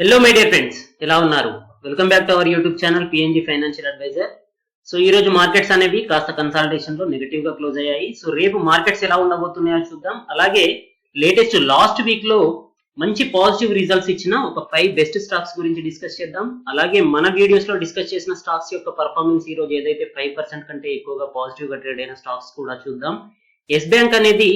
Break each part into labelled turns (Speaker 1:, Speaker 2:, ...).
Speaker 1: Hello my dear friends, ఎలా ఉన్నారు? Welcome back to our YouTube channel PNG financial advisor. So ఈ రోజు markets అనేవి కాస్త కన్సల్టేషన్ లో నెగటివ్ గా క్లోజ్ అయ్యాయి. సో రేపు మార్కెట్స్ ఎలా ఉండబోతున్నాయో చూద్దాం. అలాగే లేటెస్ట్ లాస్ట్ వీక్ లో మంచి పాజిటివ్ రిజల్ట్స్ ఇచ్చిన ఒక 5 బెస్ట్ స్టాక్స్ గురించి డిస్కస్ చేద్దాం. అలాగే మన వీడియోస్ లో డిస్కస్ చేసిన స్టాక్స్ యొక్క పర్ఫార్మెన్స్ ఈ రోజు ఏదైతే 5% కంటే ఎక్కువగా పాజిటివ్ గా ట్రేడ్ అయిన స్టాక్స్ కూడా చూద్దాం. ఎస్ బ్యాంక్ అనేది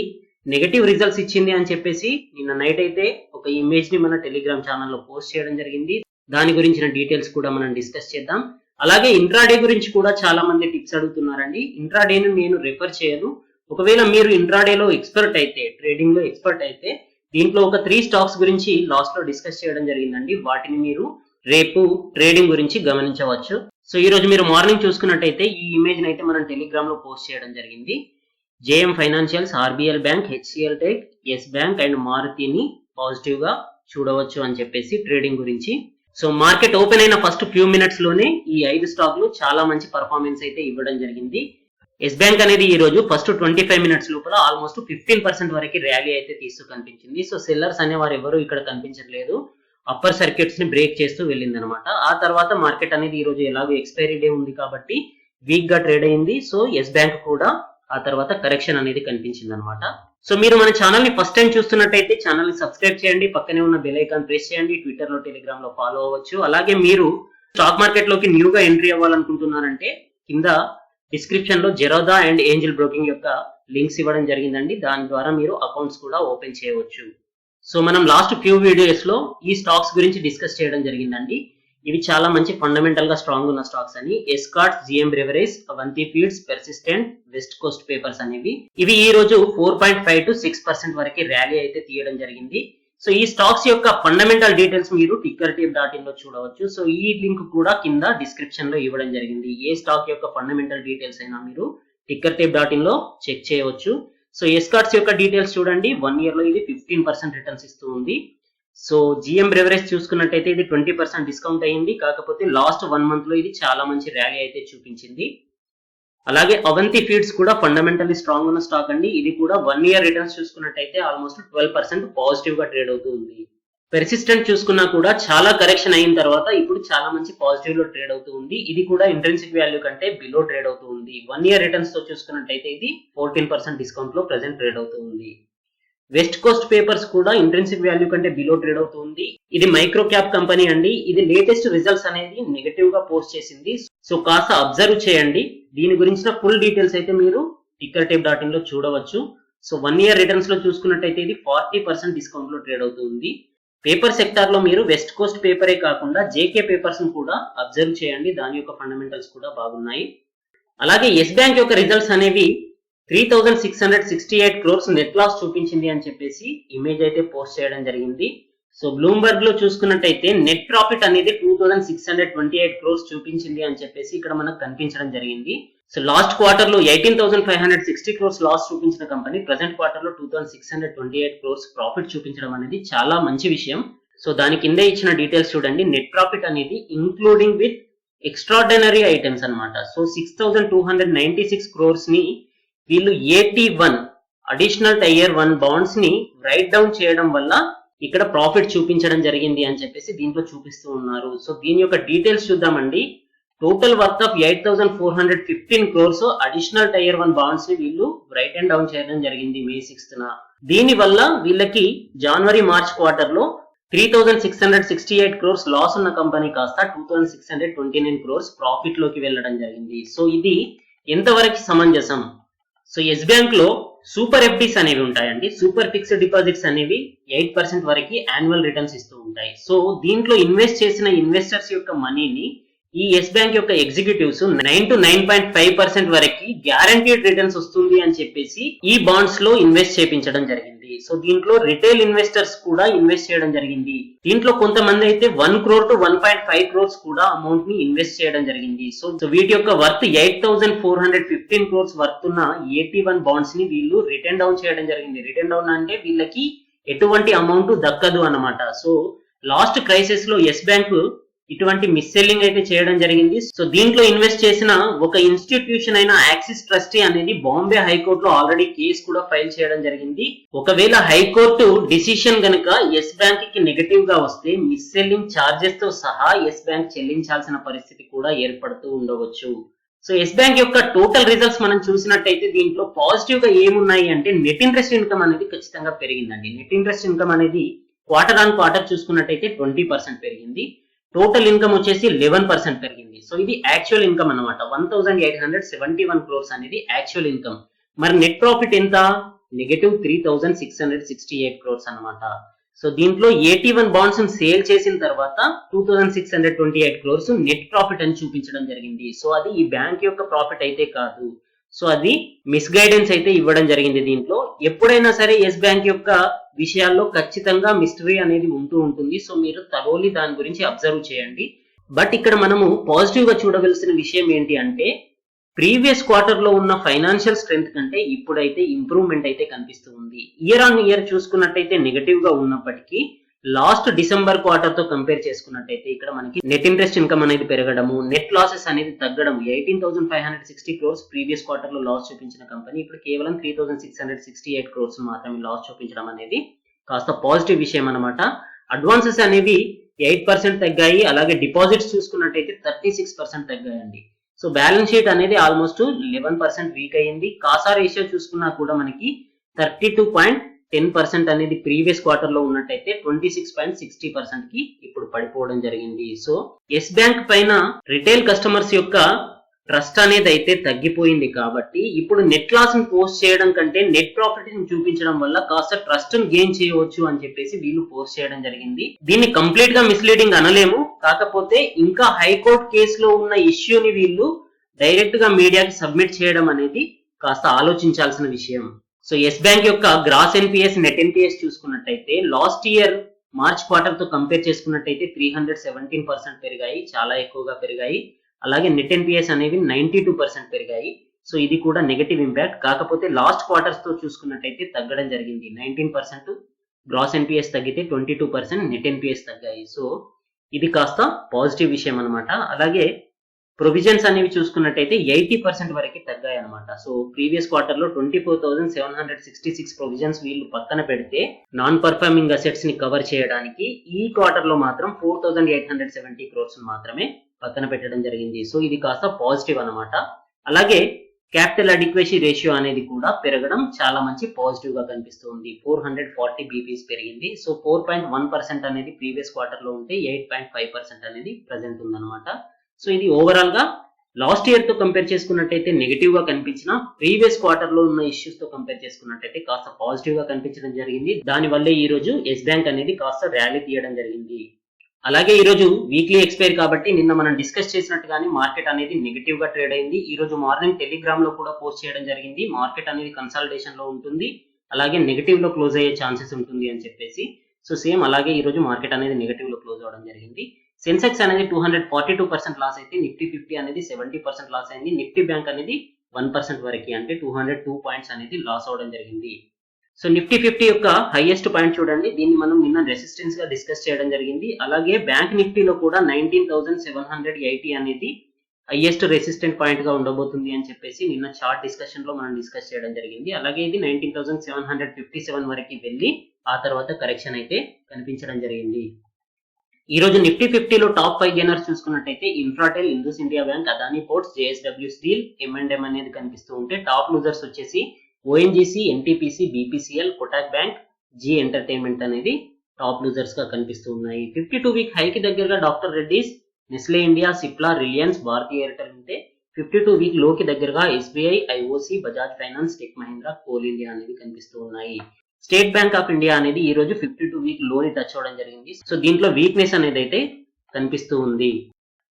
Speaker 1: నెగటివ్ రిజల్ట్స్ ఇచ్చింది అని చెప్పేసి నిన్న నైట్ అయితే ఒక ఇమేజ్ ని మన టెలిగ్రామ్ ఛానల్లో పోస్ట్ చేయడం జరిగింది. దాని గురించిన డీటెయిల్స్ కూడా మనం డిస్కస్ చేద్దాం. అలాగే ఇంట్రాడే గురించి కూడా చాలా మంది టిప్స్ అడుగుతున్నారండి. ఇంట్రాడేను నేను రెఫర్ చేయను. ఒకవేళ మీరు ఇంట్రాడేలో ఎక్స్పర్ట్ అయితే, ట్రేడింగ్ లో ఎక్స్పర్ట్ అయితే దీంట్లో ఒక 3 స్టాక్స్ గురించి లాస్ట్ లో డిస్కస్ చేయడం జరిగిందండి. వాటిని మీరు రేపు ట్రేడింగ్ గురించి గమనించవచ్చు. సో ఈ రోజు మీరు మార్నింగ్ చూసుకున్నట్టయితే ఈ ఇమేజ్ ని అయితే మనం టెలిగ్రామ్ లో పోస్ట్ చేయడం జరిగింది. JM financials, RBL bank, HCL tech, Yes bank and మారుతిని పాజిటివ్ గా చూడవచ్చు అని చెప్పేసి ట్రేడింగ్ గురించి. సో మార్కెట్ ఓపెన్ అయిన ఫస్ట్ ఫ్యూ మినిట్స్ లోనే ఈ 5 స్టాక్లు చాలా మంచి పర్ఫార్మెన్స్ అయితే ఇవ్వడం జరిగింది. ఎస్ బ్యాంక్ అనేది ఈ రోజు ఫస్ట్ 25 మినిట్స్ లోపల ఆల్మోస్ట్ 15% వరకు ర్యాలీ అయితే తీస్తూ కనిపించింది. సో సెల్లర్స్ అనే వారు ఎవరు ఇక్కడ కనిపించట్లేదు. అప్పర్ సర్క్యూట్స్ ని బ్రేక్ చేస్తూ వెళ్ళింది అనమాట. ఆ తర్వాత మార్కెట్ అనేది ఈ రోజు ఎలాగో ఎక్స్పైరీ డే ఉంది కాబట్టి వీక్ గా ట్రేడ్ అయింది. సో ఎస్ బ్యాంక్ కూడా ఆ తర్వాత కరెక్షన్ అనేది కనిపించింది అనమాట. సో మీరు మన ఛానల్ ని ఫస్ట్ టైం చూస్తున్నట్టయితే ఛానల్ ని సబ్స్క్రైబ్ చేయండి, పక్కనే ఉన్న బెల్ ఐకాన్ ప్రెస్ చేయండి, ట్విట్టర్ లో, టెలిగ్రామ్ లో ఫాలో అవ్వచ్చు. అలాగే మీరు స్టాక్ మార్కెట్ లోకి న్యూగా ఎంట్రీ అవ్వాలనుకుంటున్నారంటే కింద డిస్క్రిప్షన్ లో జెరోదా అండ్ ఏంజల్ బ్రోకింగ్ యొక్క లింక్స్ ఇవ్వడం జరిగిందండి. దాని ద్వారా మీరు అకౌంట్స్ కూడా ఓపెన్ చేయవచ్చు. సో మనం లాస్ట్ ఫ్యూ వీడియోస్ లో ఈ స్టాక్స్ గురించి డిస్కస్ చేయడం జరిగిందండి. ఇవి చాలా మంచి ఫండమెంటల్ గా స్ట్రాంగ్ ఉన్న స్టాక్స్ అని. Escorts, GM Breweries, Avanti Feeds, Persistent, West Coast Papers అనేవి. ఇవి ఈ రోజు 4.5 to 6% వరకు ర్యాలీ అయితే తీయడం జరిగింది. సో ఈ స్టాక్స్ యొక్క ఫండమెంటల్ డీటెయిల్స్ మీరు tickertape.in లో చూడవచ్చు. సో ఈ లింక్ కూడా కింద డిస్క్రిప్షన్ లో ఇవ్వడం జరిగింది. ఏ స్టాక్ యొక్క ఫండమెంటల్ డీటెయిల్స్ అయినా మీరు tickertape.in లో చెక్ చేయవచ్చు. సో ఎస్కార్ట్స్ యొక్క డీటెయిల్స్ చూడండి. 1 year లో ఇది 15% రిటర్న్స్ ఇస్తూ ఉంది. సో జిఎం బ్రెవరేజ్ చూసుకున్నట్టయితే ఇది 20% డిస్కౌంట్ అయ్యింది. కాకపోతే లాస్ట్ 1 month లో ఇది చాలా మంచి ర్యాలీ అయితే చూపించింది. అలాగే అవంతి ఫీడ్స్ కూడా ఫండమెంటల్లీ స్ట్రాంగ్ ఉన్న స్టాక్ అండి. ఇది కూడా 1 year రిటర్న్స్ చూసుకున్నట్టయితే ఆల్మోస్ట్ 12% పాజిటివ్ గా ట్రేడ్ అవుతూ ఉంది. పెర్సిస్టెంట్ చూసుకున్నా కూడా చాలా కరెక్షన్ అయిన తర్వాత ఇప్పుడు చాలా మంచి పాజిటివ్ లో ట్రేడ్ అవుతూ ఉంది. ఇది కూడా ఇంట్రెన్సిక్ వాల్యూ కంటే బిలో ట్రేడ్ అవుతూ ఉంది. 1 year రిటర్న్స్ తో చూసుకున్నట్టయితే ఇది 14% డిస్కౌంట్ లో ప్రెసెంట్ ట్రేడ్ అవుతూ ఉంది. వెస్ట్ కోస్ట్ పేపర్స్ కూడా ఇంట్రెన్సిక్ వాల్యూ కంటే బిలో ట్రేడ్ అవుతుంది. ఇది మైక్రో క్యాప్ కంపెనీ అండి. ఇది లేటెస్ట్ రిజల్ట్స్ అనేది నెగటివ్ గా పోస్ట్ చేసింది. సో కాస్త అబ్జర్వ్ చేయండి. దీని గురించిన ఫుల్ డీటెయిల్స్ అయితే మీరు tickertape.in లో చూడవచ్చు. సో 1 year రిటర్న్స్ లో చూసుకున్నట్టయితే ఇది 40% డిస్కౌంట్ లో ట్రేడ్ అవుతుంది. పేపర్ సెక్టార్ లో మీరు వెస్ట్ కోస్ట్ పేపరే కాకుండా జేకే పేపర్స్ కూడా అబ్జర్వ్ చేయండి. దాని యొక్క ఫండమెంటల్స్ కూడా బాగున్నాయి. అలాగే ఎస్ బ్యాంక్ యొక్క రిజల్ట్స్ అనేవి 3668 crores నెట్ లాస్ చూపించింది అని చెప్పేసి ఇమేజ్ అయితే పోస్ట్ చేయడం జరిగింది. సో బ్లూంబర్గ్ లో చూసుకున్నట్టయితే నెట్ ప్రాఫిట్ అనేది 2628 crores చూపించింది అని చెప్పేసి ఇక్కడ మనకు కనిపించడం జరిగింది. సో లాస్ట్ క్వార్టర్ లో 18560 crores లాస్ చూపించిన కంపెనీ ప్రెసెంట్ క్వార్టర్ లో 2628 crores ప్రాఫిట్ చూపించడం అనేది చాలా మంచి విషయం. సో దాని కింద ఇచ్చిన డీటెయిల్స్ చూడండి. నెట్ ప్రాఫిట్ అనేది ఇంక్లూడింగ్ విత్ ఎక్స్ట్రాడినరీ ఐటమ్స్ అన్నమాట. సో 6296 crores ని వీళ్ళు 81 అడిషనల్ టైర్ 1 బాండ్స్ ని రైట్ డౌన్ చేయడం వల్ల ఇక్కడ ప్రాఫిట్ చూపించడం జరిగింది అని చెప్పేసి దీంట్లో చూపిస్తూ ఉన్నారు. సో దీని యొక్క డీటెయిల్స్ చూద్దామండి. Total worth of 8415 crores additional tier 1 bonds ని వీళ్ళు రైట్ అండ్ డౌన్ చేయడం జరిగింది May 6th. దీని వల్ల వీళ్ళకి జనవరి మార్చ్ క్వార్టర్ లో 3668 crores లాస్ ఉన్న కంపెనీ కాస్త 2629 crores ప్రాఫిట్ లోకి వెళ్ళడం జరిగింది. సో ఇది ఎంతవరకు సమంజసం? సో ఎస్ బ్యాంక్ లో సూపర్ ఎఫ్డీస్ అనేవి ఉంటాయండి. సూపర్ ఫిక్స్డ్ డిపాజిట్స్ అనేవి 8% వరకు యాన్యువల్ రిటర్న్స్ ఇస్తూ ఉంటాయి. సో దీంట్లో ఇన్వెస్ట్ చేసిన ఇన్వెస్టర్స్ యొక్క మనీని ఈ ఎస్ బ్యాంక్ యొక్క ఎగ్జిక్యూటివ్స్ 9 to 9.5% వరకు గ్యారంటీడ్ రిటర్న్స్ వస్తుంది అని చెప్పేసి ఈ బాండ్స్ లో ఇన్వెస్ట్ చేయించడం జరిగింది. సో దీంట్లో రిటైల్ ఇన్వెస్టర్స్ కూడా ఇన్వెస్ట్ చేయడం జరిగింది. దీంట్లో కొంతమంది అయితే 1 crore to 1.5 crores కూడా అమౌంట్ ని ఇన్వెస్ట్ చేయడం జరిగింది. సో వీటి యొక్క వర్త్ 8415 crores వర్త్ ఉన్న 81 బాండ్స్ ని వీళ్ళు రిటర్న్ డౌన్ చేయడం జరిగింది. రిటర్న్ డౌన్ అంటే వీళ్ళకి ఎటువంటి అమౌంట్ దక్కదు అన్నమాట. సో లాస్ట్ క్రైసిస్ లో ఎస్ బ్యాంక్ ఇటువంటి మిస్ సెల్లింగ్ అయితే చేయడం జరిగింది. సో దీంట్లో ఇన్వెస్ట్ చేసిన ఒక ఇన్స్టిట్యూషన్ అయిన యాక్సిస్ ట్రస్టీ అనేది బాంబే హైకోర్టులో ఆల్రెడీ కేసు కూడా ఫైల్ చేయడం జరిగింది. ఒకవేళ హైకోర్టు డిసిషన్ గనుక ఎస్ బ్యాంక్ కి నెగటివ్ గా వస్తే మిస్ సెల్లింగ్ చార్జెస్ తో సహా ఎస్ బ్యాంక్ చెల్లించాల్సిన పరిస్థితి కూడా ఏర్పడుతూ ఉండవచ్చు. సో ఎస్ బ్యాంక్ యొక్క టోటల్ రిజల్ట్స్ మనం చూసినట్టయితే దీంట్లో పాజిటివ్ గా ఏమున్నాయి అంటే నెట్ ఇంట్రెస్ట్ ఇన్కమ్ అనేది ఖచ్చితంగా పెరిగిందండి. నెట్ ఇంట్రెస్ట్ ఇన్కమ్ అనేది క్వార్టర్ ఆన్ క్వార్టర్ చూసుకున్నట్టయితే 20% పెరిగింది. టోటల్ ఇన్కమ్ వచ్చేసి 11% పెరిగింది. సో ఇది యాక్చువల్ ఇన్కమ్ అన్నమాట. 1871 crores అనేది యాక్చువల్ ఇన్కమ్. మరి నెట్ ప్రాఫిట్ ఎంత? -3668 crores అన్నమాట. సో దీంట్లో 81 బాండ్స్ సేల్ చేసిన తర్వాత 2628 crores నెట్ ప్రాఫిట్ అని చూపించడం జరిగింది. సో అది ఈ బ్యాంక్ యొక్క ప్రాఫిట్ అయితే కాదు. సో అది మిస్గైడెన్స్ అయితే ఇవ్వడం జరిగింది. దీంట్లో ఎప్పుడైనా సరే ఎస్ బ్యాంక్ యొక్క విషయాల్లో ఖచ్చితంగా మిస్టరీ అనేది ఉంటూ ఉంటుంది. సో మీరు తరోలీ దాని గురించి అబ్జర్వ్ చేయండి. బట్ ఇక్కడ మనము పాజిటివ్ గా చూడవలసిన విషయం ఏంటి అంటే ప్రీవియస్ క్వార్టర్ లో ఉన్న ఫైనాన్షియల్ స్ట్రెంత్ కంటే ఇప్పుడైతే ఇంప్రూవ్మెంట్ అయితే కనిపిస్తూ ఉంది. ఇయర్ ఆన్ ఇయర్ చూసుకున్నట్టయితే నెగటివ్ గా ఉన్నప్పటికీ లాస్ట్ డిసెంబర్ క్వార్టర్ తో కంపేర్ చేసుకున్నట్టయితే ఇక్కడ మనకి నెట్ ఇంట్రెస్ట్ ఇన్కమ్ అనేది పెరగడము, నెట్ లాసెస్ అనేది తగ్గడం. 18,560 crores ప్రీవియస్ క్వార్టర్ లో లాస్ చూపించిన కంపెనీ ఇప్పుడు కేవలం 3,668 crores మాత్రమే లాస్ చూపించడం అనేది కాస్త పాజిటివ్ విషయం అన్నమాట. అడ్వాన్సెస్ అనేవి 8% తగ్గాయి. అలాగే డిపాజిట్స్ చూసుకున్నట్టయితే 36% తగ్గాయండి. సో బ్యాలెన్స్ షీట్ అనేది ఆల్మోస్ట్ 11% వీక్ అయ్యింది. కాసా రేషియో చూసుకున్నా కూడా మనకి 32.10% అనేది ప్రీవియస్ క్వార్టర్ లో ఉన్నట్టయితే 26.60% కి ఇప్పుడు పడిపోవడం జరిగింది. సో ఎస్ బ్యాంక్ పైన రిటైల్ కస్టమర్స్ యొక్క ట్రస్ట్ అనేది అయితే తగ్గిపోయింది కాబట్టి ఇప్పుడు నెట్ లాస్ ని పోస్ట్ చేయడం కంటే నెట్ ప్రాఫిట్ ని చూపించడం వల్ల కాస్త ట్రస్ట్ ని గెయిన్ చేయవచ్చు అని చెప్పేసి వీళ్ళు పోస్ట్ చేయడం జరిగింది. దీన్ని కంప్లీట్ గా మిస్లీడింగ్ అనలేము. కాకపోతే ఇంకా హైకోర్టు కేసులో ఉన్న ఇష్యూని వీళ్ళు డైరెక్ట్ గా మీడియాకి సబ్మిట్ చేయడం అనేది కాస్త ఆలోచించాల్సిన విషయం. సో ఎస్ బ్యాంక్ యొక్క గ్రాస్ ఎన్పిఎస్ నెట్ ఎన్పిఎస్ చూసుకున్నట్టయితే లాస్ట్ ఇయర్ మార్చ్ క్వార్టర్ తో కంపేర్ చేసుకున్నట్టయితే 317% పెరిగాయి, చాలా ఎక్కువగా పెరిగాయి. అలాగే నెట్ ఎన్పిఎస్ అనేవి 92% పెరిగాయి. సో ఇది కూడా నెగటివ్ ఇంపాక్ట్. కాకపోతే లాస్ట్ క్వార్టర్స్ తో చూసుకున్నట్టయితే తగ్గడం జరిగింది. 19% గ్రాస్ ఎన్పిఎస్ తగ్గితే 22% నెట్ ఎన్పిఎస్ తగ్గాయి. సో ఇది కాస్త పాజిటివ్ విషయం అన్నమాట. అలాగే ప్రొవిజన్స్ అనేవి చూసుకున్నట్టయితే 80% వరకు తగ్గాయి అనమాట. సో ప్రీవియస్ క్వార్టర్ లో 24,766 ప్రొవిజన్స్ వీళ్ళు పక్కన పెడితే నాన్ పర్ఫార్మింగ్ అసెట్స్ ని కవర్ చేయడానికి ఈ క్వార్టర్ లో మాత్రం 4,870 crores మాత్రమే పక్కన పెట్టడం జరిగింది. సో ఇది కాస్త పాజిటివ్ అన్నమాట. అలాగే క్యాపిటల్ అడిక్వసీ రేషియో అనేది కూడా పెరగడం చాలా మంచి పాజిటివ్ గా కనిపిస్తుంది. 440 బీపీస్ పెరిగింది. సో 4.1% అనేది ప్రీవియస్ క్వార్టర్ లో ఉంటే 8.5% అనేది ప్రెసెంట్ ఉందన్నమాట. సో ఇది ఓవరాల్ గా లాస్ట్ ఇయర్ తో కంపేర్ చేసుకున్నట్టయితే నెగిటివ్ గా కనిపించిన ప్రీవియస్ క్వార్టర్ లో ఉన్న ఇష్యూస్ తో కంపేర్ చేసుకున్నట్టయితే కాస్త పాజిటివ్ గా కనిపించడం జరిగింది. దాని వల్లే ఈ రోజు ఎస్ బ్యాంక్ అనేది కాస్త ర్యాలీ తీయడం జరిగింది. అలాగే ఈ రోజు వీక్లీ ఎక్స్పైర్ కాబట్టి నిన్న మనం డిస్కస్ చేసినట్టుగానే మార్కెట్ అనేది నెగిటివ్ గా ట్రేడ్ అయింది. ఈ రోజు మార్నింగ్ టెలిగ్రామ్ లో కూడా పోస్ట్ చేయడం జరిగింది. మార్కెట్ అనేది కన్సల్టేషన్ లో ఉంటుంది, అలాగే నెగిటివ్ లో క్లోజ్ అయ్యే ఛాన్సెస్ ఉంటుంది అని చెప్పేసి. సో సేమ్ అలాగే ఈ రోజు మార్కెట్ అనేది నెగిటివ్ లో క్లోజ్ అవడం జరిగింది. సెన్సెక్స్ అనేది 242% లాస్ అయితే, నిఫ్టీ 50 అనేది 70% లాస్ అయింది. నిఫ్టీ బ్యాంక్ అనేది 1% వరకు అంటే 202 పాయింట్స్ అనేది లాస్ అవడం జరిగింది. సో నిఫ్టీ 50 యొక్క హైయెస్ట్ పాయింట్ చూడండి, దీన్ని మనం నిన్న రెసిస్టెన్స్ గా డిస్కస్ చేయడం జరిగింది. అలాగే బ్యాంక్ నిఫ్టీలో కూడా 19,780 అనేది హైయెస్ట్ రెసిస్టెంట్ పాయింట్ గా ఉండబోతుంది అని చెప్పేసి నిన్న చార్ట్ డిస్కషన్ లో మనం డిస్కస్ చేయడం జరిగింది. అలాగే ఇది 19,757 వరకు వెళ్ళి ఆ తర్వాత కరెక్షన్ అయితే కనిపించడం జరిగింది. ఈ రోజు నిఫ్టీ 50లో టాప్ 5 గెయినర్స్ చూసుకున్నట్టయితే Infratel, Indus India Bank, Adani Ports, JSW Steel, M&M అనేది కనిపిస్తూ ఉంటే టాప్ లూజర్స్ వచ్చేసి ONGC, NTPC, BPCL, Kotak Bank, Zee Entertainment అనేది టాప్ లూజర్స్ గా కనిపిస్తూ ఉన్నాయి. 52 వీక్ హైకి దగ్గరగా doctor Reddy's, Nestle India, Cipla, Reliance, Bharti Airtel ఉంటే 52 వీక్ లోకి దగ్గరగా SBI, IOC, Bajaj Finance, Tech Mahindra, Coal India అనేది కనిపిస్తూ ఉన్నాయి. స్టేట్ బ్యాంక్ ఆఫ్ ఇండియా అనేది ఈ రోజు 52 వీక్ లోని టచ్ అవడం జరిగింది. సో దీంట్లో వీక్నెస్ అనేది అయితే కనిపిస్తూ ఉంది.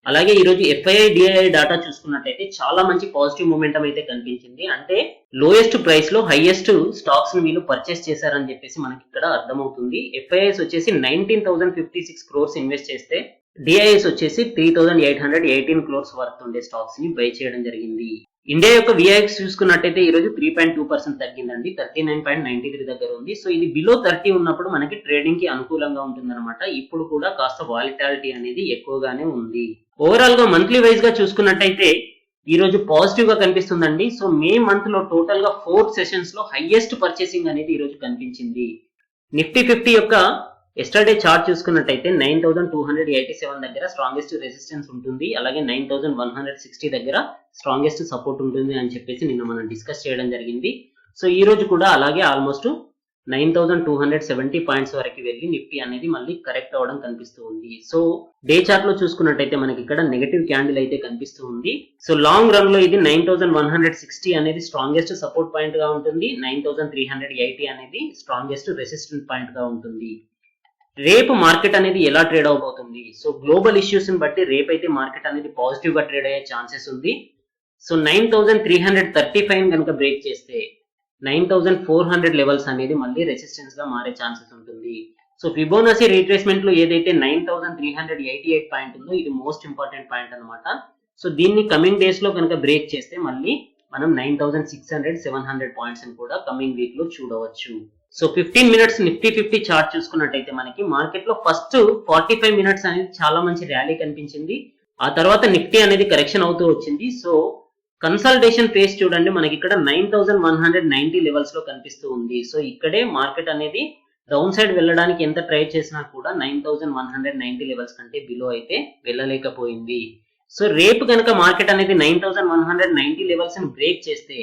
Speaker 1: అలాగే ఈ రోజు ఎఫ్ఐఐ, డిఐఐ డాటా చూసుకున్నట్టయితే చాలా మంచి పాజిటివ్ మూమెంటం అయితే కనిపించింది. అంటే లోయెస్ట్ ప్రైస్ లో హైయెస్ట్ స్టాక్స్ ని వీళ్ళు పర్చేస్ చేశారని చెప్పేసి మనకి ఇక్కడ అర్థమవుతుంది. ఎఫ్ఐఐస్ వచ్చేసి 19,056 crores ఇన్వెస్ట్ చేస్తే, డిఐఎస్ వచ్చేసి 3,818 crores వర్త్ ఉండే స్టాక్స్ ని బై చేయడం జరిగింది. ఇండియా యొక్క విఐఎక్స్ చూసుకున్నట్టయితే ఈ రోజు 3.2% తగ్గిందండి, 39.93 దగ్గర ఉంది. సో ఇది బిలో 30 ఉన్నప్పుడు మనకి ట్రేడింగ్ కి అనుకూలంగా ఉంటుందన్నమాట. ఇప్పుడు కూడా కాస్త వాలిటాలిటీ అనేది ఎక్కువగానే ఉంది. ఓవరాల్ గా మంత్లీ వైజ్ గా చూసుకున్నట్టయితే ఈ రోజు పాజిటివ్ గా కనిపిస్తుందండి. సో మే మంత్ లో టోటల్ గా 4 సెషన్స్ లో హైయెస్ట్ పర్చేసింగ్ అనేది ఈ రోజు కనిపించింది. నిఫ్టీ 50 యొక్క ఎస్టర్డే చార్ట్ చూసుకున్నట్టయితే 9287 దగ్గర స్ట్రాంగెస్ట్ రెసిస్టెన్స్ ఉంటుంది, అలాగే 9160 దగ్గర స్ట్రాంగెస్ట్ సపోర్ట్ ఉంటుంది అని చెప్పేసి నిన్న మనం డిస్కస్ చేయడం జరిగింది. సో ఈ రోజు కూడా అలాగే ఆల్మోస్ట్ 9270 పాయింట్స్ వరకు వెళ్ళి నిఫ్టీ అనేది మళ్ళీ కరెక్ట్ అవడం కనిపిస్తూ ఉంది. సో డే చార్ట్ లో చూసుకున్నట్టయితే మనకి ఇక్కడ నెగటివ్ క్యాండిల్ అయితే కనిపిస్తూ ఉంది. సో లాంగ్ రన్ లో ఇది 9160 అనేది స్ట్రాంగెస్ట్ సపోర్ట్ పాయింట్ గా ఉంటుంది, 9380 అనేది స్ట్రాంగెస్ట్ రెసిస్టెంట్ పాయింట్ గా ఉంటుంది. రేపు మార్కెట్ అనేది ఎలా ట్రేడ్ అవబోతుంది? సో గ్లోబల్ ఇష్యూస్ ని బట్టి రేపు అయితే మార్కెట్ అనేది పాజిటివ్ గా ట్రేడ్ అయ్యే ఛాన్సెస్ ఉంది. సో 9335 కనుక బ్రేక్ చేస్తే 9400 లెవెల్స్ అనేది మళ్ళీ రెసిస్టెన్స్ గా మారే ఛాన్సెస్ ఉంటుంది. సో ఫిబోనసీ రీట్రేస్మెంట్ లో ఏదైతే 9388 పాయింట్ ఉందో ఇది మోస్ట్ ఇంపార్టెంట్ పాయింట్ అన్నమాట. సో దీన్ని కమింగ్ డేస్ లో కనుక బ్రేక్ చేస్తే మళ్ళీ మనం 9600 700 పాయింట్స్ ని కూడా కమింగ్ వీక్ లో చూడవచ్చు. సో 15 మినిట్స్ నిఫ్టీ 50 చార్ట్ చూసుకున్నట్టయితే మనకి మార్కెట్ లో ఫస్ట్ 45 మినిట్స్ అనేది చాలా మంచి ర్యాలీ కనిపించింది. ఆ తర్వాత నిఫ్టీ అనేది కరెక్షన్ అవుతూ వచ్చింది. సో కన్సల్టేషన్ ఫేస్ చూడండి, మనకి ఇక్కడ 9190 లెవెల్స్ లో కనిపిస్తూ ఉంది. సో ఇక్కడే మార్కెట్ అనేది డౌన్ సైడ్ వెళ్ళడానికి ఎంత ట్రై చేసినా కూడా 9190 లెవెల్స్ కంటే బిలో అయితే వెళ్ళలేకపోయింది. సో రేపు కనుక మార్కెట్ అనేది 9190 లెవెల్స్ ని బ్రేక్ చేస్తే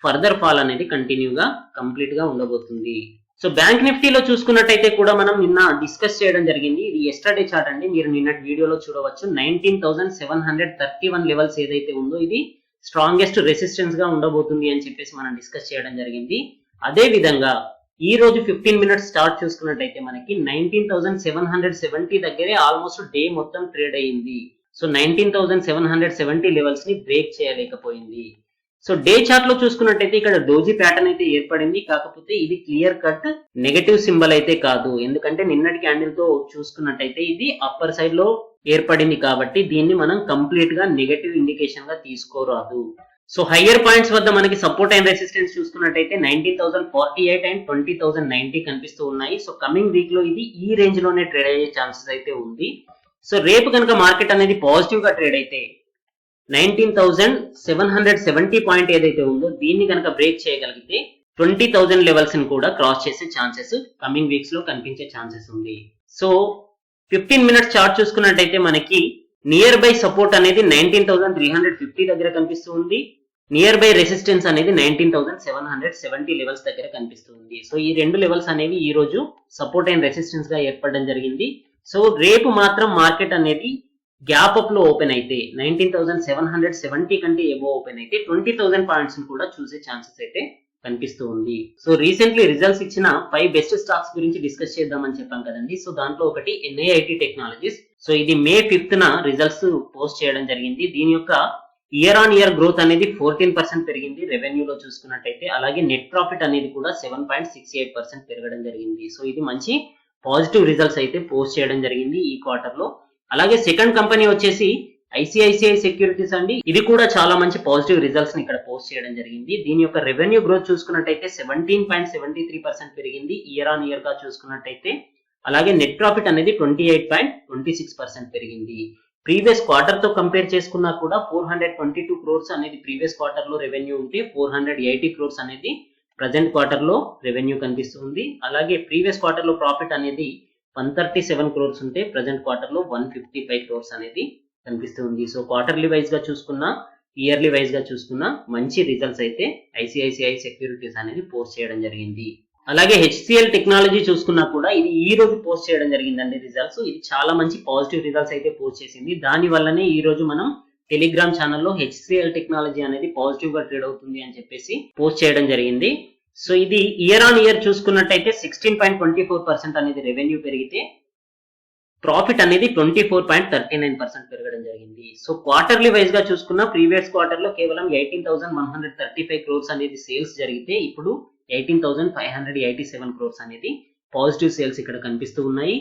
Speaker 1: ఫర్దర్ ఫాల్ అనేది కంటిన్యూగా కంప్లీట్ గా ఉండబోతుంది. సో బ్యాంక్ నిఫ్టీలో చూసుకున్నట్టయితే కూడా మనం నిన్న డిస్కస్ చేయడం జరిగింది. ఇది ఎస్టర్డే చార్ట్ అండి, మీరు నిన్నటి వీడియోలో చూడవచ్చు. 19731 లెవెల్స్ ఏదైతే ఉందో ఇది స్ట్రాంగెస్ట్ రెసిస్టెన్స్ గా ఉండబోతుంది అని చెప్పేసి మనం డిస్కస్ చేయడం జరిగింది. అదే విధంగా ఈ రోజు 15 మినిట్స్ స్టార్ట్ చూసుకున్నట్టయితే మనకి 19770 దగ్గరే ఆల్మోస్ట్ డే మొత్తం ట్రేడ్ అయ్యింది. సో 19770 లెవెల్స్ ని బ్రేక్ చేయలేకపోయింది. సో డే చార్ట్ లో చూసుకున్నట్టయితే ఇక్కడ డోజీ ప్యాటర్న్ అయితే ఏర్పడింది, కాకపోతే ఇది క్లియర్ కట్ నెగటివ్ సింబల్ అయితే కాదు. ఎందుకంటే నిన్నటి క్యాండిల్ తో చూసుకున్నట్టయితే ఇది అప్పర్ సైడ్ లో ఏర్పడింది కాబట్టి దీన్ని మనం కంప్లీట్ గా నెగటివ్ ఇండికేషన్ గా తీసుకోరాదు. సో హయ్యర్ పాయింట్స్ వద్ద మనకి సపోర్ట్ అండ్ రెసిస్టెన్స్ చూసుకున్నట్టయితే 19048 అండ్ 20090 కనిపిస్తూ ఉన్నాయి. సో కమింగ్ వీక్ లో ఇది ఈ రేంజ్ లోనే ట్రేడ్ అయ్యే ఛాన్సెస్ అయితే ఉంది. సో రేపు కనుక మార్కెట్ అనేది పాజిటివ్ గా ట్రేడ్ అయితే 19770 పాయింట్ ఏదైతే ఉందో దీన్ని కనుక బ్రేక్ చేయగలిగితే 20000 లెవెల్స్ ని కూడా క్రాస్ చేసే ఛాన్సెస్ కమింగ్ వీక్స్ లో కనిపించే ఛాన్సెస్ ఉంది. సో 15 మినిట్స్ చార్ట్ చూసుకున్నట్టయితే మనకి నియర్ బై సపోర్ట్ అనేది 19350 దగ్గర కనిపిస్తూ ఉంది, నియర్ బై రెసిస్టెన్స్ అనేది 19770 లెవెల్స్ దగ్గర కనిపిస్తూ ఉంది. సో ఈ రెండు లెవెల్స్ అనేవి ఈ రోజు సపోర్ట్ అండ్ రెసిస్టెన్స్ గా ఏర్పడడం జరిగింది. సో రేపు మాత్రం మార్కెట్ అనేది గ్యాప్ అప్ లో ఓపెన్ అయితే 19770 కంటే ఎబో ఓపెన్ అయితే 20000 పాయింట్స్ కూడా చూసే ఛాన్సెస్ అయితే కనిపిస్తూ ఉంది. సో రీసెంట్లీ రిజల్ట్స్ ఇచ్చిన 5 బెస్ట్ స్టాక్స్ గురించి డిస్కస్ చేద్దామని చెప్పాం కదండి. సో దాంట్లో ఒకటి NIIT టెక్నాలజీస్. సో ఇది మే 5th రిజల్ట్స్ పోస్ట్ చేయడం జరిగింది. దీని యొక్క ఇయర్ ఆన్ ఇయర్ గ్రోత్ అనేది 14% పెరిగింది రెవెన్యూలో చూసుకున్నట్టయితే, అలాగే నెట్ ప్రాఫిట్ అనేది కూడా 7.68% పెరగడం జరిగింది. సో ఇది మంచి పాజిటివ్ రిజల్ట్స్ అయితే పోస్ట్ చేయడం జరిగింది ఈ క్వార్టర్ లో. అలాగే సెకండ్ కంపెనీ వచ్చేసి ICICI సెక్యూరిటీస్ అండి. ఇది కూడా చాలా మంచి పాజిటివ్ రిజల్ట్స్ ని ఇక్కడ పోస్ట్ చేయడం జరిగింది. దీని యొక్క రెవెన్యూ గ్రోత్ చూసుకున్నట్టయితే 17.73% పెరిగింది ఇయర్ ఆన్ ఇయర్ గా చూసుకున్నట్టయితే, అలాగే నెట్ ప్రాఫిట్ అనేది 28.26% పెరిగింది. ప్రీవియస్ క్వార్టర్ తో కంపేర్ చేసుకున్నా కూడా 422 crores అనేది ప్రీవియస్ క్వార్టర్ లో రెవెన్యూ ఉంటే 480 crores అనేది ప్రజెంట్ క్వార్టర్ లో రెవెన్యూ కనిపిస్తుంది. అలాగే ప్రీవియస్ క్వార్టర్ లో ప్రాఫిట్ అనేది 137 crores ఉంటే ప్రజెంట్ క్వార్టర్ లో 155 crores అనేది కనిపిస్తుంది. సో క్వార్టర్లీ వైజ్ గా చూసుకున్నా, ఇయర్లీ వైజ్ గా చూసుకున్నా మంచి రిజల్ట్స్ అయితే ICICI సెక్యూరిటీస్ అనేది పోస్ట్ చేయడం జరిగింది. అలాగే HCL టెక్నాలజీ చూసుకున్నా కూడా ఇది ఈ రోజు పోస్ట్ చేయడం జరిగిందండి రిజల్ట్స్. ఇది చాలా మంచి పాజిటివ్ రిజల్ట్స్ అయితే పోస్ట్ చేసింది. దాని వల్లనే ఈ రోజు మనం టెలిగ్రామ్ ఛానల్లో HCL టెక్నాలజీ అనేది పాజిటివ్ గా ట్రేడ్ అవుతుంది అని చెప్పేసి పోస్ట్ చేయడం జరిగింది. సో ఇది ఇయర్ ఆన్ ఇయర్ చూసుకున్నట్టయితే 16.24% అనేది రెవెన్యూ పెరిగితే ప్రాఫిట్ అనేది 24.39% పెరగడం జరిగింది. సో క్వార్టర్లీ వైజ్ గా చూసుకున్న ప్రీవియస్ క్వార్టర్ లో కేవలం 18,135 crores అనేది సేల్స్ జరిగితే ఇప్పుడు 18,587 crores అనేది పాజిటివ్ సేల్స్ ఇక్కడ కనిపిస్తూ ఉన్నాయి.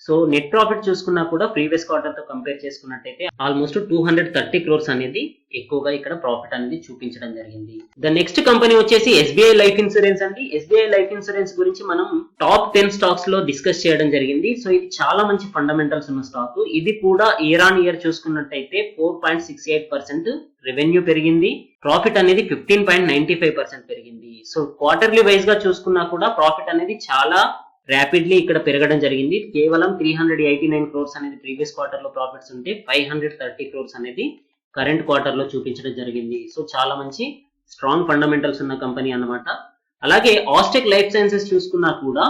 Speaker 1: సో నెట్ ప్రాఫిట్ చూసుకున్నా కూడా ప్రీవియస్ క్వార్టర్ తో కంపేర్ చేసుకున్నట్టయితే ఆల్మోస్ట్ 230 క్రోర్స్ అనేది ఎక్కువగా ఇక్కడ ప్రాఫిట్ అనేది చూపించడం జరిగింది. ద నెక్స్ట్ కంపెనీ వచ్చేసి ఎస్బీఐ లైఫ్ ఇన్సూరెన్స్ అండి. ఎస్బీఐ లైఫ్ ఇన్సూరెన్స్ గురించి మనం టాప్ 10 స్టాక్స్ లో డిస్కస్ చేయడం జరిగింది. సో ఇది చాలా మంచి ఫండమెంటల్స్ ఉన్న స్టాక్. ఇది కూడా ఇయర్ ఆన్ ఇయర్ చూసుకున్నట్టయితే 4.68% రెవెన్యూ పెరిగింది. ప్రాఫిట్ అనేది 15.95% పెరిగింది. సో క్వార్టర్లీ వైజ్ గా చూసుకున్నా కూడా ప్రాఫిట్ అనేది చాలా ర్యాపిడ్లీ ఇక్కడ పెరగడం జరిగింది. కేవలం 389 క్రోర్స్ అనేది ప్రీవియస్ క్వార్టర్ లో ప్రాఫిట్స్ ఉంటే 530 క్రోర్స్ అనేది కరెంట్ క్వార్టర్ లో చూపించడం జరిగింది. సో చాలా మంచి స్ట్రాంగ్ ఫండమెంటల్స్ ఉన్న కంపెనీ అన్నమాట. అలాగే ఆస్టెక్ లైఫ్ సైన్సెస్ చూసుకున్నా కూడా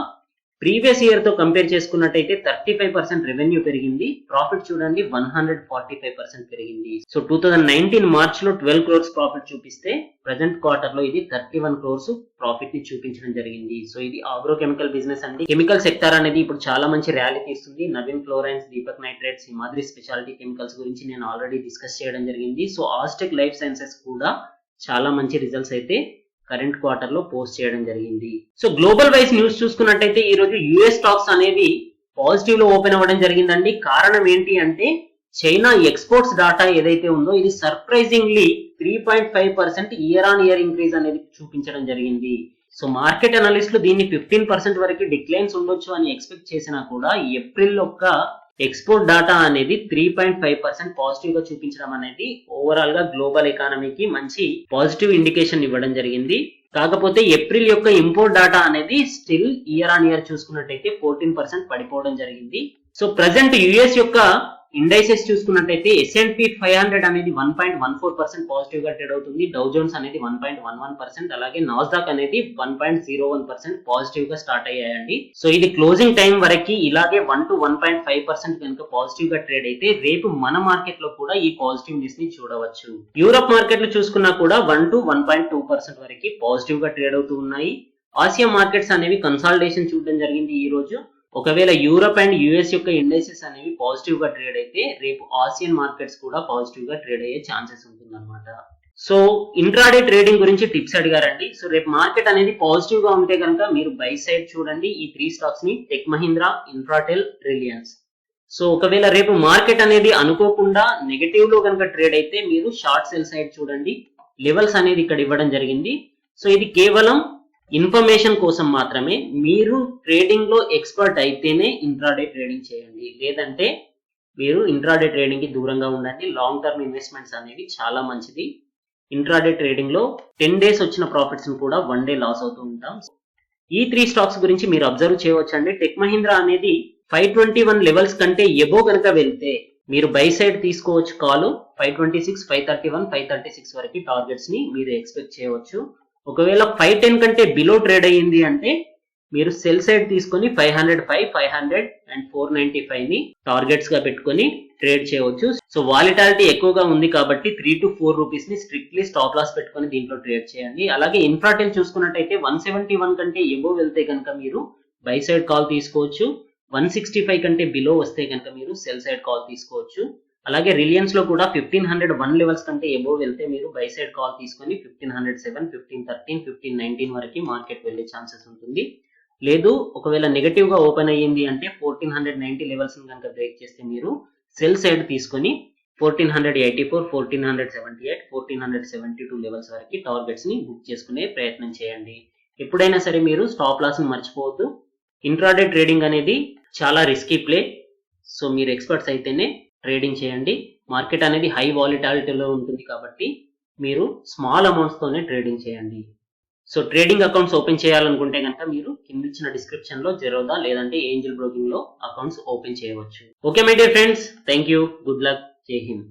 Speaker 1: ప్రీవియస్ ఇయర్ తో కంపేర్ చేసుకున్నట్టయితే 35% రెవెన్యూ పెరిగింది. ప్రాఫిట్ చూడండి 145% పెరిగింది. సో 2019 మార్చ్ లో 12 క్రోర్స్ ప్రాఫిట్ చూపిస్తే ప్రెసెంట్ క్వార్టర్ లో ఇది 31 క్రోర్స్ ప్రాఫిట్ ని చూపించడం జరిగింది. సో ఇది ఆగ్రో కెమికల్ బిజినెస్ అండి. కెమికల్ సెక్టర్ అనేది ఇప్పుడు చాలా మంచి ర్యాలీ తీస్తుంది. Navin fluorines, Deepak nitrates, Himadri speciality chemicals గురించి నేను ఆల్రెడీ డిస్కస్ చేయడం జరిగింది. సో ఆస్టెక్ లైఫ్ సైన్సెస్ కూడా చాలా మంచి రిజల్ట్స్ అయితే కరెంట్ క్వార్టర్ లో పోస్ట్ చేయడం జరిగింది. సో గ్లోబల్ వైజ్ న్యూస్ చూసుకున్నట్టయితే ఈ రోజు యుఎస్ స్టాక్స్ అనేవి పాజిటివ్ లో ఓపెన్ అవ్వడం జరిగిందండి. కారణం ఏంటి అంటే చైనా ఎక్స్పోర్ట్స్ డాటా ఏదైతే ఉందో ఇది surprisingly 3.5% year on year increase అనేది చూపించడం జరిగింది. సో మార్కెట్ అనలిస్టులు దీన్ని 15% వరకు డిక్లైన్స్ ఉండొచ్చు అని ఎక్స్పెక్ట్ చేసినా కూడా ఏప్రిల్ యొక్క ఎక్స్పోర్ట్ డాటా అనేది 3.5% పాజిటివ్ గా చూపించడం అనేది ఓవరాల్ గా గ్లోబల్ ఎకానమీకి మంచి పాజిటివ్ ఇండికేషన్ ఇవ్వడం జరిగింది. కాకపోతే ఏప్రిల్ యొక్క ఇంపోర్ట్ డాటా అనేది స్టిల్ ఇయర్ ఆన్ ఇయర్ చూసుకున్నట్టయితే 14% పడిపోవడం జరిగింది. సో ప్రజెంట్ యుఎస్ యొక్క ఇండైసెస్ చూసుకున్నట్టయితే S&P 500 అనేది 1.14% పాజిటివ్ గా ట్రేడ్ అవుతుంది. డౌ జోన్స్ అనేది 1.11%, అలాగే నాస్డాక్ అనేది 1.01% పాజిటివ్ గా స్టార్ట్ అయ్యాయండి. సో ఇది క్లోజింగ్ టైం వరకు ఇలాగే 1 to 1.5% కనుక పాజిటివ్ గా ట్రేడ్ అయితే రేపు మన మార్కెట్ లో కూడా ఈ పాజిటివ్ న్యూస్ ని చూడవచ్చు. యూరోప్ మార్కెట్లు చూసుకున్నా కూడా 1 to 1.2% వరకు పాజిటివ్ గా ట్రేడ్ అవుతూ ఉన్నాయి. ఆసియా మార్కెట్స్ అనేవి కన్సాలిడేషన్ చూడడం జరిగింది ఈ రోజు. ఒకవేళ యూరప్ అండ్ యుఎస్ యొక్క ఇండెక్సెస్ అనేవి పాజిటివ్ గా ట్రేడ్ అయితే రేపు ఆసియన్ మార్కెట్స్ కూడా పాజిటివ్ గా ట్రేడ్ అయ్యే ఛాన్సెస్ ఉంటుందన్నమాట. సో ఇంట్రాడే ట్రేడింగ్ గురించి టిప్స్ అడిగారండి. సో రేపు మార్కెట్ అనేది పాజిటివ్ గా ఉంటే కనుక మీరు బై సైడ్ చూడండి ఈ 3 స్టాక్స్ ని, tech Mahindra, Infratel, Reliance. So ఒకవేళ రేపు మార్కెట్ అనేది అనుకోకుండా నెగటివ్ లో కనుక ట్రేడ్ అయితే మీరు షార్ట్ సెల్ సైడ్ చూడండి. లెవెల్స్ అనేది ఇక్కడ ఇవ్వడం జరిగింది. సో ఇది కేవలం ఇన్ఫర్మేషన్ కోసం మాత్రమే. మీరు ట్రేడింగ్ లో ఎక్స్పర్ట్ అయితేనే ఇంట్రాడే ట్రేడింగ్ చేయండి, లేదంటే మీరు ఇంట్రాడే ట్రేడింగ్ కి దూరంగా ఉండండి. లాంగ్ టర్మ్ ఇన్వెస్ట్మెంట్స్ అనేవి చాలా మంచిది. ఇంట్రాడే ట్రేడింగ్ లో 10 days వచ్చిన ప్రాఫిట్స్ కూడా 1 day లాస్ అవుతూ ఉంటాం. ఈ 3 స్టాక్స్ గురించి మీరు అబ్జర్వ్ చేయవచ్చండి. టెక్ మహీంద్రా అనేది 521 లెవెల్స్ కంటే ఎబో కనుక వెళ్తే మీరు బై సైడ్ తీసుకోవచ్చు. కాల్ 526, 531, 536 వరకు టార్గెట్స్ ని మీరు ఎక్స్పెక్ట్ చేయవచ్చు. ఒకవేళ 510 కంటే బిలో ట్రేడ్ అయ్యింది అంటే మీరు సెల్ సైడ్ తీసుకొని 505, 500 అండ్ 495 ని టార్గెట్స్ గా పెట్టుకొని ట్రేడ్ చేయవచ్చు. సో వాలిటాలిటీ ఎక్కువగా ఉంది కాబట్టి 3 to 4 రూపీస్ ని స్ట్రిక్ట్లీ స్టాప్ లాస్ పెట్టుకొని దీంట్లో ట్రేడ్ చేయండి. అలాగే ఇన్ఫ్రాటెల్ చూసుకున్నట్టయితే 171 కంటే ఎబో వెళ్తే కనుక మీరు బై సైడ్ కాల్ తీసుకోవచ్చు. 165 కంటే బిలో వస్తే కనుక మీరు సెల్ సైడ్ కాల్ తీసుకోవచ్చు. అలాగే రిలయన్స్ లో కూడా 1501 లెవెల్స్ కంటే ఎబో వెళ్తే మీరు బై సైడ్ కాల్ తీసుకొని 1507, 1513, 1519 వరకు మార్కెట్ వెళ్లే ఛాన్సెస్ ఉంటుంది. లేదు ఒకవేళ నెగటివ్ గా ఓపెన్ అయ్యింది అంటే 1490 లెవెల్స్ కనుక బ్రేక్ చేస్తే మీరు సెల్ సైడ్ తీసుకొని 1484, 1478, 1472 లెవెల్స్ వరకు టార్గెట్స్ ని బుక్ చేసుకునే ప్రయత్నం చేయండి. ఎప్పుడైనా సరే మీరు స్టాప్ లాస్ ని మర్చిపోవద్దు. ఇంట్రాడే ట్రేడింగ్ అనేది చాలా రిస్కీ ప్లే. సో మీరు ఎక్స్పర్ట్స్ అయితేనే ట్రేడింగ్ చేయండి. మార్కెట్ అనేది హై వాలిటాలిటీలో ఉంటుంది కాబట్టి మీరు స్మాల్ అమౌంట్స్ తోనే ట్రేడింగ్ చేయండి. సో ట్రేడింగ్ అకౌంట్స్ ఓపెన్ చేయాలనుకుంటే కనుక మీరు కింద ఇచ్చిన డిస్క్రిప్షన్ లో జెరోదా లేదంటే ఏంజల్ బ్రోకింగ్ లో అకౌంట్స్ ఓపెన్ చేయవచ్చు. Okay my dear friends, thank you, good luck, జై హింద్.